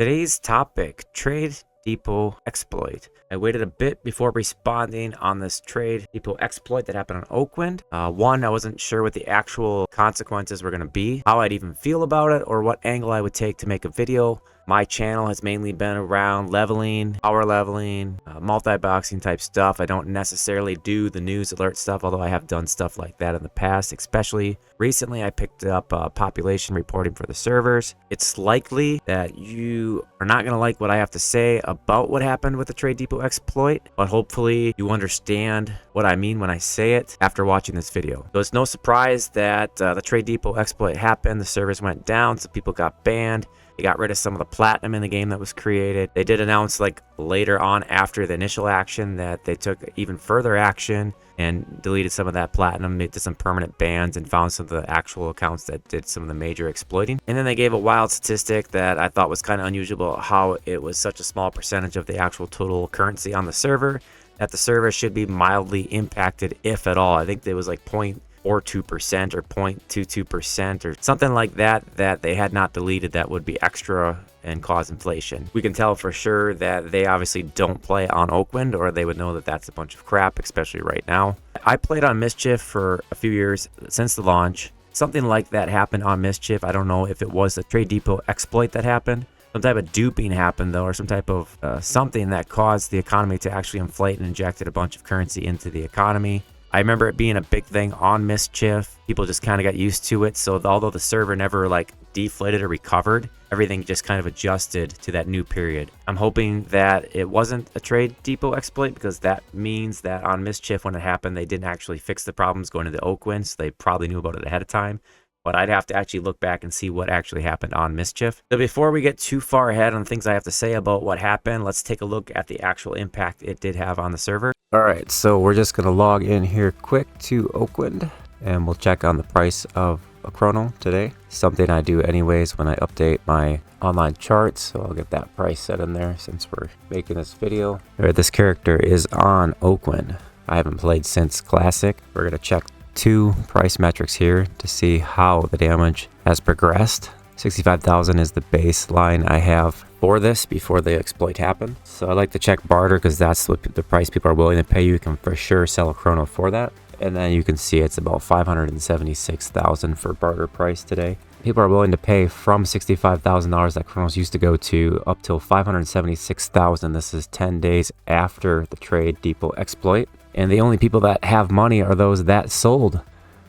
Today's topic, trade depot exploit. I waited a bit before responding on this trade depot exploit that happened on Oakwynd. One, I wasn't sure what the actual consequences were going to be, how I'd even feel about it, or what angle I would take to make a video. My channel has mainly been around leveling, power leveling, multi-boxing type stuff. I don't necessarily do the news alert stuff, although I have done stuff like that in the past. Especially recently, I picked up population reporting for the servers. It's likely that you are not going to like what I have to say about what happened with the trade depot exploit, but hopefully you understand what I mean when I say it after watching this video. So it's no surprise that the trade depot exploit happened. The servers went down, some people got banned. They got rid of some of the platinum in the game that was created. They did announce like later on after the initial action that they took even further action and deleted some of that platinum, made some permanent bans, and found some of the actual accounts that did some of the major exploiting. And then they gave a wild statistic that I thought was kind of unusual, how it was such a small percentage of the actual total currency on the server, that the server should be mildly impacted, if at all. I think it was like 0.42% or 0.22% or something like that, that they had not deleted, that would be extra and cause inflation. We can tell for sure that they obviously don't play on Oakwynd, or they would know that that's a bunch of crap, especially right now. I played on Mischief for a few years since the launch. Something like that happened on Mischief. I don't know if it was the trade depot exploit that happened. Some type of duping happened though, or some type of something that caused the economy to actually inflate and injected a bunch of currency into the economy. I remember it being a big thing on Mischief. People just kind of got used to it. So although the server never like deflated or recovered, everything just kind of adjusted to that new period. I'm hoping that it wasn't a trade depot exploit, because that means that on Mischief, when it happened, they didn't actually fix the problems going into Oakwynd, so they probably knew about it ahead of time. But I'd have to actually look back and see what actually happened on Mischief. So before we get too far ahead on things I have to say about what happened, let's take a look at the actual impact it did have on the server. All right, so we're just going to log in here quick to Oakwynd, and we'll check on the price of a chrono today. Something I do anyways when I update my online charts, so I'll get that price set in there since we're making this video. All right, this character is on Oakwynd. I haven't played since Classic. We're going to check two price metrics here to see how the damage has progressed. 65,000 is the baseline I have for this before the exploit happened. So I like to check barter, because that's what the price people are willing to pay. You can for sure sell a chrono for that. And then you can see it's about 576,000 for barter price today. People are willing to pay from $65,000 that chronos used to go to up till 576,000. This is 10 days after the trade depot exploit. And the only people that have money are those that sold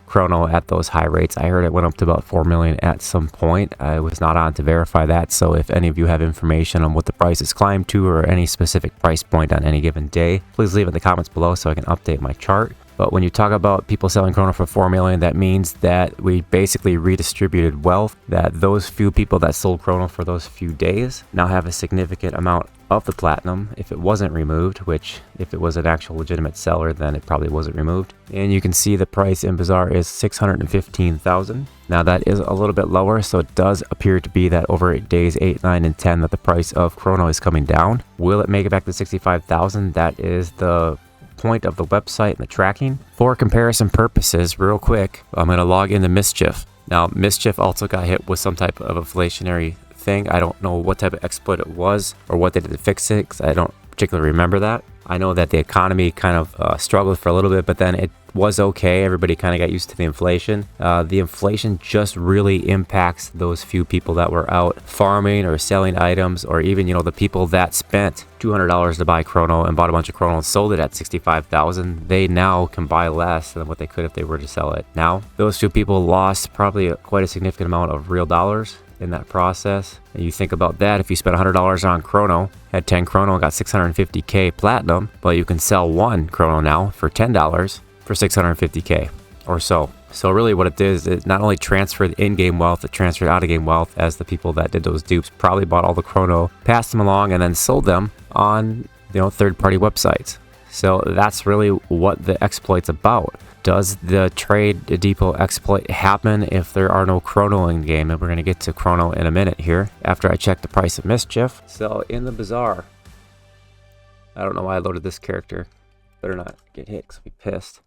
chrono at those high rates. I heard it went up to about 4 million at some point. I was not on to verify that, so if any of you have information on what the price has climbed to, or any specific price point on any given day, please leave it in the comments below so I can update my chart. But when you talk about people selling chrono for 4 million, that means that we basically redistributed wealth, that those few people that sold chrono for those few days now have a significant amount of the platinum if it wasn't removed, which if it was an actual legitimate seller, then it probably wasn't removed. And you can see the price in Bazaar is 615,000. Now that is a little bit lower, so it does appear to be that over days 8, 9, and 10 that the price of chrono is coming down. Will it make it back to 65,000? That is the point of the website and the tracking. For comparison purposes, real quick, I'm going to log into Mischief. Now Mischief also got hit with some type of inflationary thing. I don't know what type of exploit it was or what they did to fix it, because I don't particularly remember that. I know that the economy kind of struggled for a little bit, but then it was okay. Everybody kind of got used to the inflation. The inflation just really impacts those few people that were out farming or selling items, or even, you know, the people that spent $200 to buy chrono and bought a bunch of chrono and sold it at 65,000. They now can buy less than what they could if they were to sell it now. Those few people lost probably quite a significant amount of real dollars in that process. And you think about that, if you spent $100 on chrono, had 10 chrono, got 650k platinum, but you can sell one chrono now for $10 for 650k or so. So really what it did is it not only transferred in-game wealth, it transferred out-of-game wealth, as the people that did those dupes probably bought all the chrono, passed them along, and then sold them on, you know, third-party websites. So that's really what the exploit's about. Does the trade depot exploit happen if there are no chrono in game? And we're going to get to chrono in a minute here after I check the price of Mischief. So in the Bazaar, I don't know why I loaded this character. Better not get hit because I'll be pissed.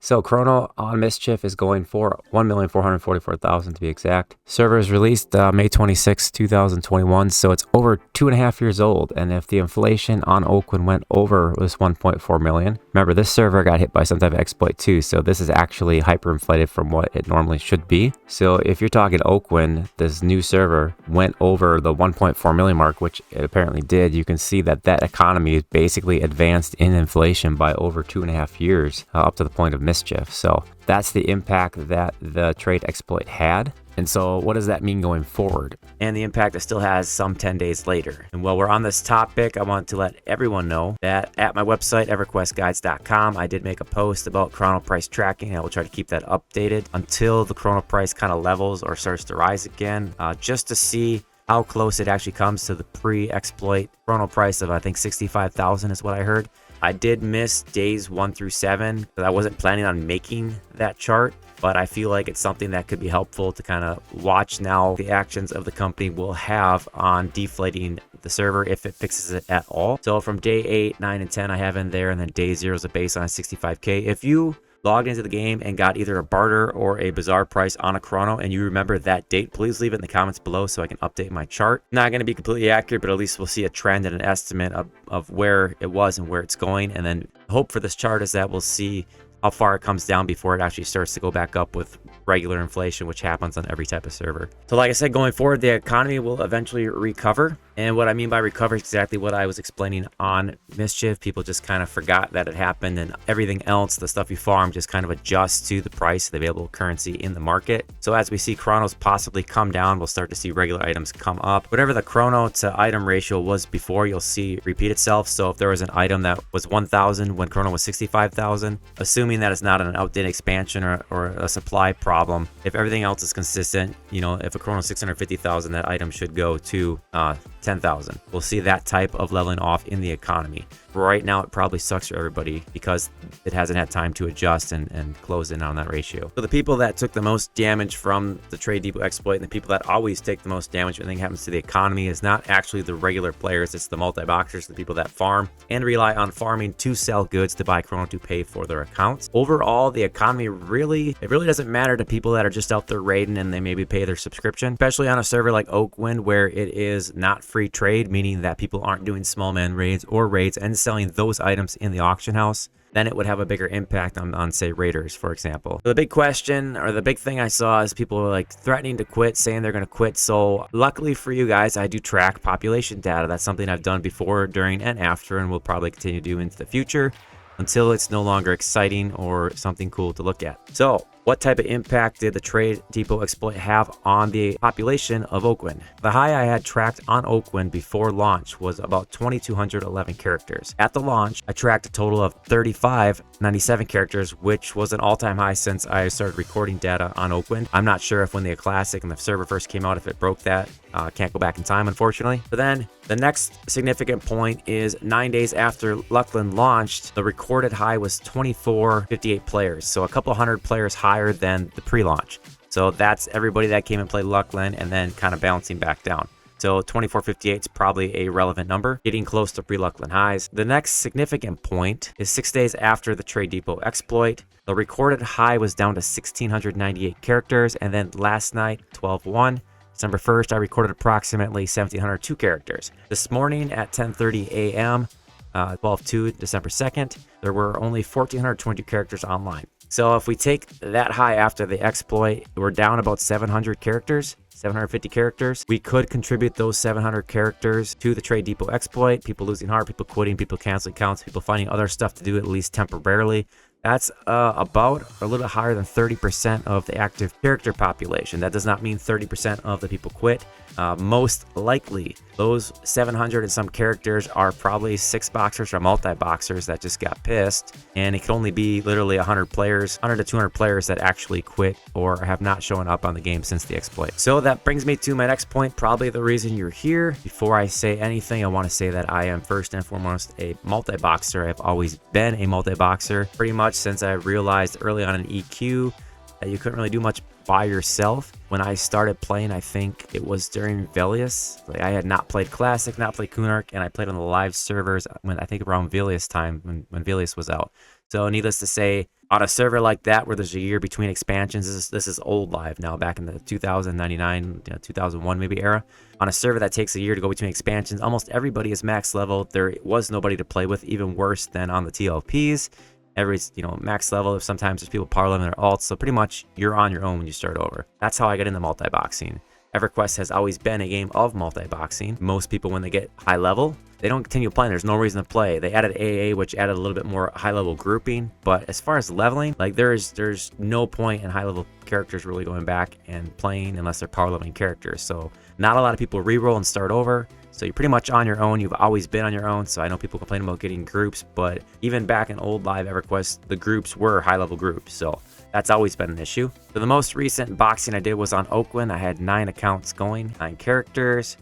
So Chrono on Mischief is going for 1,444,000 to be exact. Server is released May 26, 2021, so it's over 2.5 years old. And if the inflation on Oakwynd went over was 1.4 million, remember this server got hit by some type of exploit too, so this is actually hyperinflated from what it normally should be. So if you're talking Oakwynd, this new server went over the 1.4 million mark, which it apparently did. You can see that that economy is basically advanced in inflation by over 2.5 years, up to the point of Mischief. So that's the impact that the trade exploit had. And so what does that mean going forward? And the impact it still has some 10 days later. And while we're on this topic, I want to let everyone know that at my website, everquestguides.com, I did make a post about chrono price tracking. I will try to keep that updated until the chrono price kind of levels or starts to rise again, just to see how close it actually comes to the pre-exploit chrono price of, I think, 65,000 is what I heard. I did miss days 1 through 7 because I wasn't planning on making that chart, but I feel like it's something that could be helpful to kind of watch now the actions of the company will have on deflating the server if it fixes it at all. So from day 8, 9, and 10 I have in there, and then day 0 is a baseline 65K. If you logged into the game and got either a barter or a bizarre price on a chrono and you remember that date, please leave it in the comments below so I can update my chart. Not going to be completely accurate, but at least we'll see a trend and an estimate of where it was and where it's going. And then hope for this chart is that we'll see how far it comes down before it actually starts to go back up with regular inflation, which happens on every type of server. So like I said, going forward, the economy will eventually recover. And what I mean by recover is exactly what I was explaining on Mischief. People just kind of forgot that it happened, and everything else, the stuff you farm, just kind of adjusts to the price of the available currency in the market. So as we see chronos possibly come down, we'll start to see regular items come up. Whatever the chrono to item ratio was before, you'll see repeat itself. So if there was an item that was 1,000 when chrono was 65,000, assuming that it's not an outdated expansion or a supply problem, if everything else is consistent, you know, if a chrono is 650,000, that item should go to 10,000. We'll see that type of leveling off in the economy. Right now, it probably sucks for everybody because it hasn't had time to adjust and close in on that ratio. So the people that took the most damage from the trade depot exploit, and the people that always take the most damage when anything happens to the economy, is not actually the regular players. It's the multi-boxers, the people that farm and rely on farming to sell goods to buy chrono to pay for their accounts. Overall, the economy really doesn't matter to people that are just out there raiding and they maybe pay their subscription, especially on a server like Oakwynd where it is not free trade, meaning that people aren't doing small man raids or raids and selling those items in the auction house. Then it would have a bigger impact on say raiders, for example. The big question, or the big thing I saw, is people were like threatening to quit, saying they're going to quit. So luckily for you guys, I do track population data. That's something I've done before, during, and after, and will probably continue to do into the future until it's no longer exciting or something cool to look at. So what type of impact did the trade depot exploit have on the population of Oakwynd? The high I had tracked on Oakwynd before launch was about 2,211 characters. At the launch, I tracked a total of 3,597 characters, which was an all-time high since I started recording data on Oakwynd. I'm not sure if when the Classic and the server first came out, if it broke that. Can't go back in time, unfortunately. But then the next significant point is 9 days after Luckland launched, the recorded high was 2,458 players. So a couple hundred players higher than the pre-launch. So that's everybody that came and played Luckland and then kind of bouncing back down. So 2,458 is probably a relevant number, getting close to pre-Luckland highs. The next significant point is 6 days after the trade depot exploit. The recorded high was down to 1,698 characters. And then last night, 12/1, December 1st, I recorded approximately 1,702 characters. This morning at 10:30 a.m., 12/2, December 2nd, there were only 1,422 characters online. So if we take that high after the exploit, we're down about 700 characters, 750 characters. We could contribute those 700 characters to the trade depot exploit. People losing heart, people quitting, people canceling accounts, people finding other stuff to do at least temporarily. That's about a little higher than 30% of the active character population. That does not mean 30% of the people quit. Most likely, those 700 and some characters are probably 6-boxers or multi-boxers that just got pissed. And it can only be literally 100 players, 100 to 200 players that actually quit or have not shown up on the game since the exploit. So that brings me to my next point, probably the reason you're here. Before I say anything, I want to say that I am first and foremost a multi-boxer. I've always been a multi-boxer, pretty much since I realized early on in EQ that you couldn't really do much by yourself. When I started playing, I think it was during Velius. Like, I had not played Classic, not played Kunark, and I played on the live servers when I think around Velius time, when Velius was out. So needless to say, On a server like that where there's a year between expansions, this is old live now, back in the 2099, 2001 maybe era. On a server that takes a year to go between expansions, almost everybody is max level. There was nobody to play with, even worse than on the TLPs. Max level. Sometimes there's people power leveling their alts, so pretty much you're on your own when you start over. That's how I got into multi-boxing. Everquest has always been a game of multi-boxing. Most people, when they get high level, they don't continue playing. There's no reason to play. They added AA, which added a little bit more high level grouping, but as far as leveling, like there's no point in high level characters really going back and playing unless they're power leveling characters. So not a lot of people reroll and start over. So you're pretty much on your own. You've always been on your own. So I know people complain about getting groups, but even back in old live EverQuest, the groups were high level groups. So that's always been an issue. So the most recent boxing I did was on Oakwynd. I had 9 accounts going, 9 characters.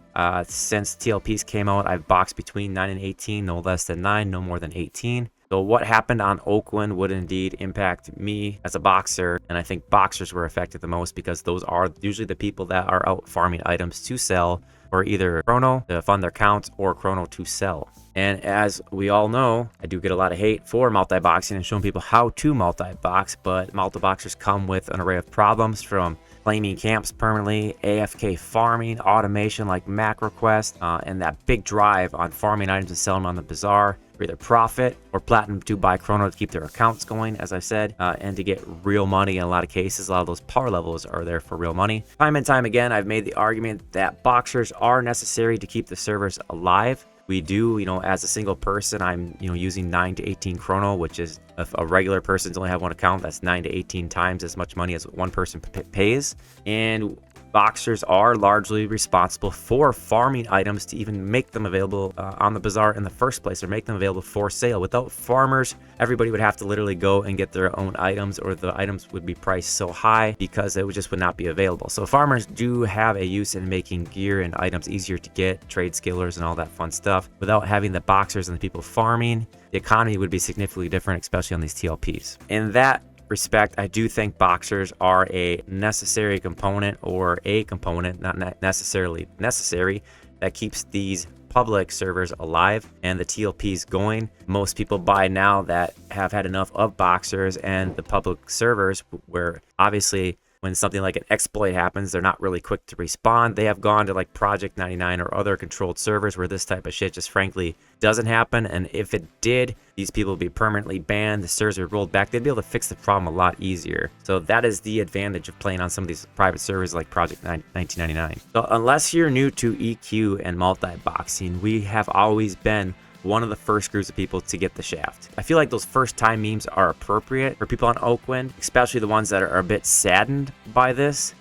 Since TLPs came out, I've boxed between 9 and 18, no less than 9, no more than 18. So what happened on Oakwynd would indeed impact me as a boxer, and I think boxers were affected the most because those are usually the people that are out farming items to sell, or either chrono to fund their counts or chrono to sell. And as we all know, I do get a lot of hate for multi-boxing and showing people how to multi-box, but multi-boxers come with an array of problems, from claiming camps permanently, AFK farming, automation like MacroQuest, and that big drive on farming items and selling them on the bazaar for either profit or platinum to buy chrono to keep their accounts going, as I said, and to get real money. In a lot of cases, a lot of those power levels are there for real money. Time and time again, I've made the argument that boxers are necessary to keep the servers alive. We do, as a single person, I'm, using 9 to 18 chrono, which is, if a regular person's only have one account, that's 9 to 18 times as much money as one person pays. And boxers are largely responsible for farming items to even make them available on the bazaar in the first place, or make them available for sale. Without farmers, everybody would have to literally go and get their own items, or the items would be priced so high because it would not be available. So farmers do have a use in making gear and items easier to get, trade skillers and all that fun stuff. Without having the boxers and the people farming, the economy would be significantly different, especially on these TLPs. In that respect, I do think boxers are a necessary component, or a component, not necessarily necessary, that keeps these public servers alive and the TLPs going. Most people by now that have had enough of boxers and the public servers, where obviously when something like an exploit happens, they're not really quick to respond. They have gone to like Project 99 or other controlled servers where this type of shit just frankly doesn't happen. And if it did, these people would be permanently banned. The servers are rolled back. They'd be able to fix the problem a lot easier. So that is the advantage of playing on some of these private servers like Project 1999. So unless you're new to EQ and multi-boxing, we have always been one of the first groups of people to get the shaft. I feel like those first time memes are appropriate for people on Oakwynd, especially the ones that are a bit saddened by this.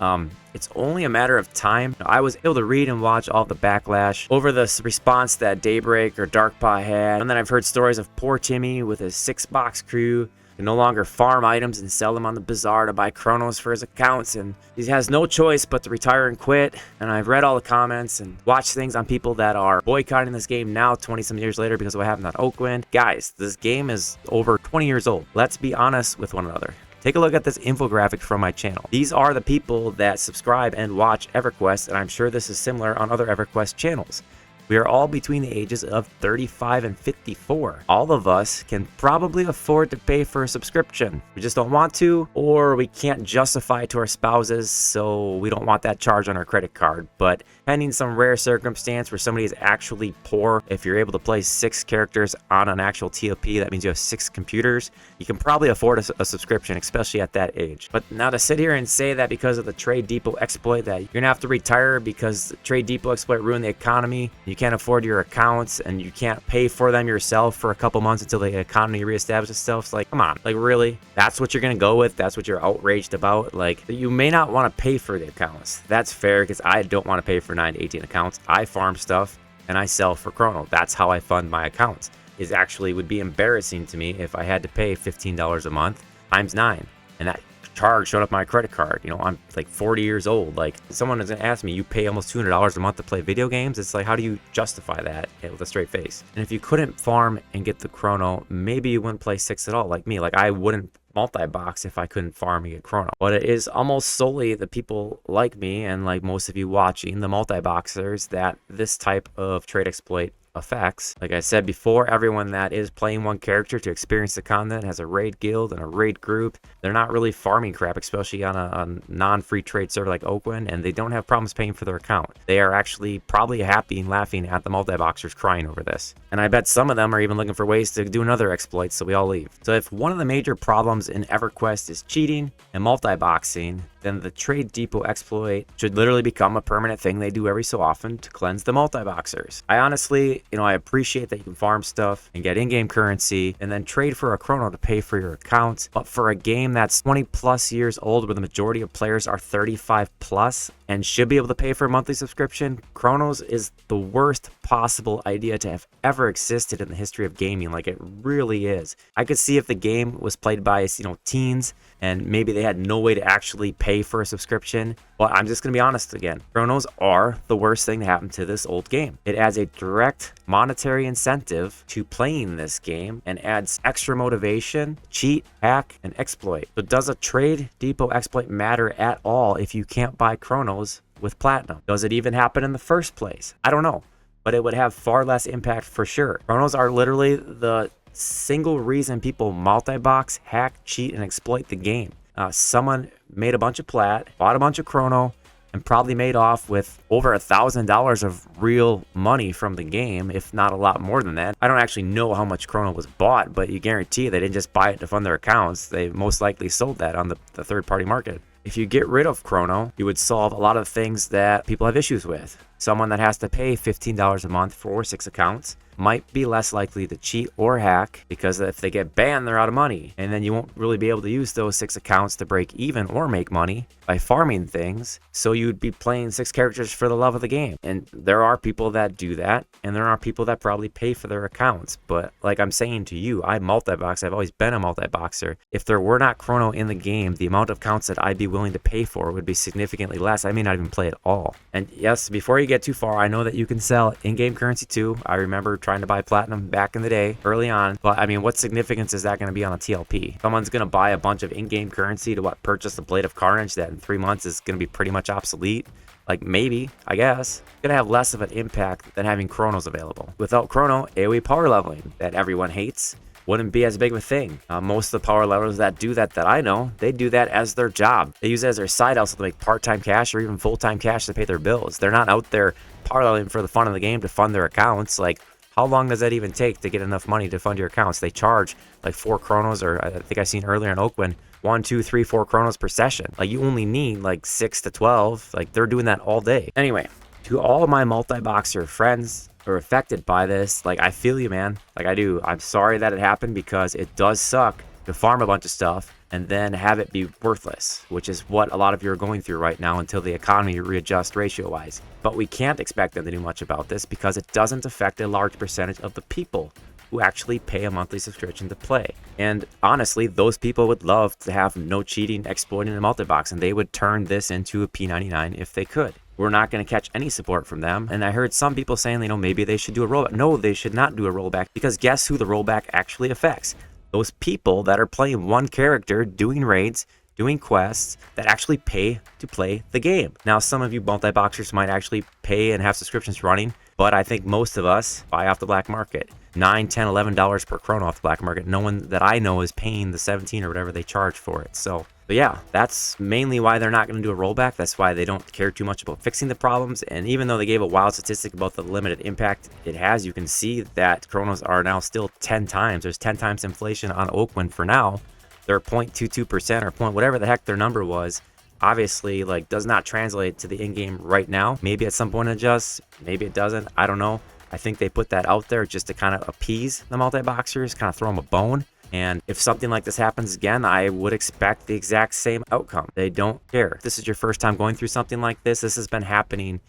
It's only a matter of time. I was able to read and watch all the backlash over the response that Daybreak or Darkpaw had, and then I've heard stories of poor Timmy with his 6-box crew can no longer farm items and sell them on the bazaar to buy chronos for his accounts, and he has no choice but to retire and quit. And I've read all the comments and watched things on people that are boycotting this game now 20-some years later because of what happened on Oakwynd. Guys, this game is over 20 years old. Let's be honest with one another. Take a look at this infographic from my channel. These are the people that subscribe and watch EverQuest, and I'm sure this is similar on other EverQuest channels. We are all between the ages of 35 and 54. All of us can probably afford to pay for a subscription. We just don't want to, or we can't justify it to our spouses, so we don't want that charge on our credit card. But pending some rare circumstance where somebody is actually poor, if you're able to play 6 characters on an actual TLP, that means you have 6 computers, you can probably afford a subscription, especially at that age. But now to sit here and say that because of the Trade Depot exploit that you're gonna have to retire because the Trade Depot exploit ruined the economy, you can't afford your accounts and you can't pay for them yourself for a couple months until the economy reestablishes itself. It's like, come on, like really? That's what you're gonna go with? That's what you're outraged about? Like, you may not want to pay for the accounts. That's fair, because I don't want to pay for 9 to 18 accounts. I farm stuff and I sell for chrono. That's how I fund my accounts. It actually would be embarrassing to me if I had to pay $15 a month times 9, and that charge showed up my credit card. I'm like 40 years old. Like, someone is gonna ask me, you pay almost $200 a month to play video games? It's like, how do you justify that with a straight face? And if you couldn't farm and get the chrono, maybe you wouldn't play 6 at all, like me. Like, I wouldn't multi-box if I couldn't farm and get chrono. But it is almost solely the people like me and like most of you watching, the multi-boxers, that this type of trade exploit effects. Like I said before, everyone that is playing one character to experience the content has a raid guild and a raid group. They're not really farming crap, especially on a non-free trade server like Oakwynd, and they don't have problems paying for their account. They are actually probably happy and laughing at the multi-boxers crying over this. And I bet some of them are even looking for ways to do another exploit, so we all leave. So if one of the major problems in Everquest is cheating and multi-boxing, then the trade depot exploit should literally become a permanent thing they do every so often to cleanse the multi-boxers. I honestly, I appreciate that you can farm stuff and get in-game currency and then trade for a chrono to pay for your account. But for a game that's 20 plus years old where the majority of players are 35 plus and should be able to pay for a monthly subscription, chronos is the worst possible idea to have ever existed in the history of gaming. Like, it really is. I could see if the game was played by, teens and maybe they had no way to actually pay for a subscription. But I'm just going to be honest again. Chronos are the worst thing to happen to this old game. It adds a direct monetary incentive to playing this game and adds extra motivation, cheat, hack, and exploit. So does a trade depot exploit matter at all if you can't buy chronos with platinum? Does it even happen in the first place? I don't know, but it would have far less impact for sure. Chronos are literally the single reason people multi-box, hack, cheat, and exploit the game. Someone made a bunch of plat, bought a bunch of chrono, and probably made off with over $1,000 of real money from the game, if not a lot more than that. I don't actually know how much chrono was bought, but you guarantee they didn't just buy it to fund their accounts. They most likely sold that on the third-party market. If you get rid of chrono, you would solve a lot of things that people have issues with. Someone that has to pay $15 a month for 6 accounts might be less likely to cheat or hack, because if they get banned, they're out of money. And then you won't really be able to use those 6 accounts to break even or make money by farming things. So you'd be playing 6 characters for the love of the game. And there are people that do that, and there are people that probably pay for their accounts. But like I'm saying to you, I multi-box. I've always been a multi-boxer. If there were not chrono in the game, the amount of accounts that I'd be willing to pay for would be significantly less. I may not even play at all. And yes, before you get too far, I know that you can sell in-game currency too. I remember trying to buy platinum back in the day, early on. But I mean, what significance is that going to be on a TLP? Someone's going to buy a bunch of in-game currency to purchase a Blade of Carnage that in 3 months is going to be pretty much obsolete? Like, maybe, I guess. It's going to have less of an impact than having chronos available. Without chrono, AoE power leveling that everyone hates wouldn't be as big of a thing. Most of the power levelers that do that I know, they do that as their job. They use it as their side hustle to make part-time cash or even full-time cash to pay their bills. They're not out there power leveling for the fun of the game to fund their accounts. Like, how long does that even take to get enough money to fund your accounts? They charge like 4 chronos, or I think I seen earlier in Oakwynd, 1, 2, 3, 4 chronos per session. Like, you only need like 6 to 12. Like, they're doing that all day. Anyway, to all of my multi-boxer friends who are affected by this, like, I feel you, man. Like, I do. I'm sorry that it happened, because it does suck to farm a bunch of stuff and then have it be worthless, which is what a lot of you are going through right now until the economy readjusts ratio-wise. But we can't expect them to do much about this, because it doesn't affect a large percentage of the people who actually pay a monthly subscription to play. And honestly, those people would love to have no cheating, exploiting, and multi-box, and they would turn this into a P99 if they could. We're not going to catch any support from them. And I heard some people saying, maybe they should do a rollback. No, they should not do a rollback, because guess who the rollback actually affects? Those people that are playing one character, doing raids, doing quests, that actually pay to play the game. Now, some of you multi-boxers might actually pay and have subscriptions running, but I think most of us buy off the black market. $9, $10, $11 per chrono off the black market. No one that I know is paying the 17 or whatever they charge for it. But yeah, that's mainly why they're not going to do a rollback. That's why they don't care too much about fixing the problems. And even though they gave a wild statistic about the limited impact it has, you can see that chronos are now still 10 times. There's 10 times inflation on Oakwynd for now. They're 0.22% or point whatever the heck their number was. Obviously, does not translate to the in-game right now. Maybe at some point it adjusts. Maybe it doesn't. I don't know. I think they put that out there just to kind of appease the multi-boxers, kind of throw them a bone. And if something like this happens again, I would expect the exact same outcome. They don't care. If this is your first time going through something like this, this has been happening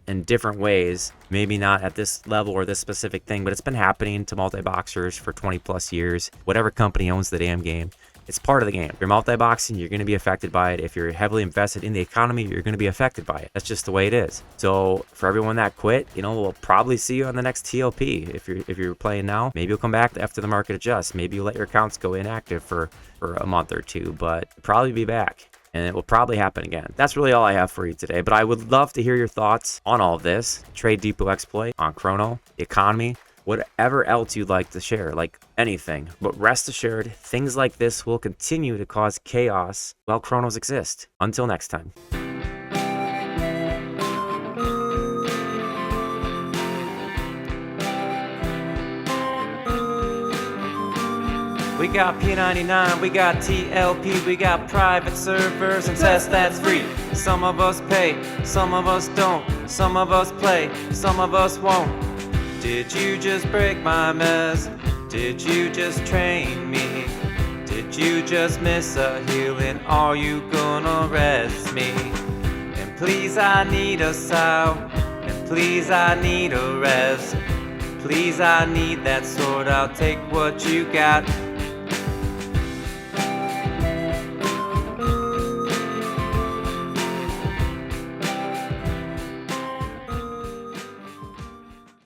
in different ways. Maybe not at this level or this specific thing, but it's been happening to multi-boxers for 20 plus years. Whatever company owns the damn game, it's part of the game. If you're multi-boxing, you're going to be affected by it. If you're heavily invested in the economy, you're going to be affected by it. That's just the way it is. So for everyone that quit, we'll probably see you on the next TLP. If you're playing now, maybe you'll come back after the market adjusts. Maybe you'll let your accounts go inactive for a month or two, but probably be back. and it will probably happen again. That's really all I have for you today, but I would love to hear your thoughts on all of this. Trade depot exploit, on chrono, the economy, whatever else you'd like to share, like anything. But rest assured, things like this will continue to cause chaos while chronos exist. Until next time. We got P99, we got TLP, we got private servers and tests that's free. Some of us pay, some of us don't, some of us play, some of us won't. Did you just break my mess? Did you just train me? Did you just miss a healing? Are you gonna rest me? And please I need a sow, and please I need a rest. Please I need that sword, I'll take what you got.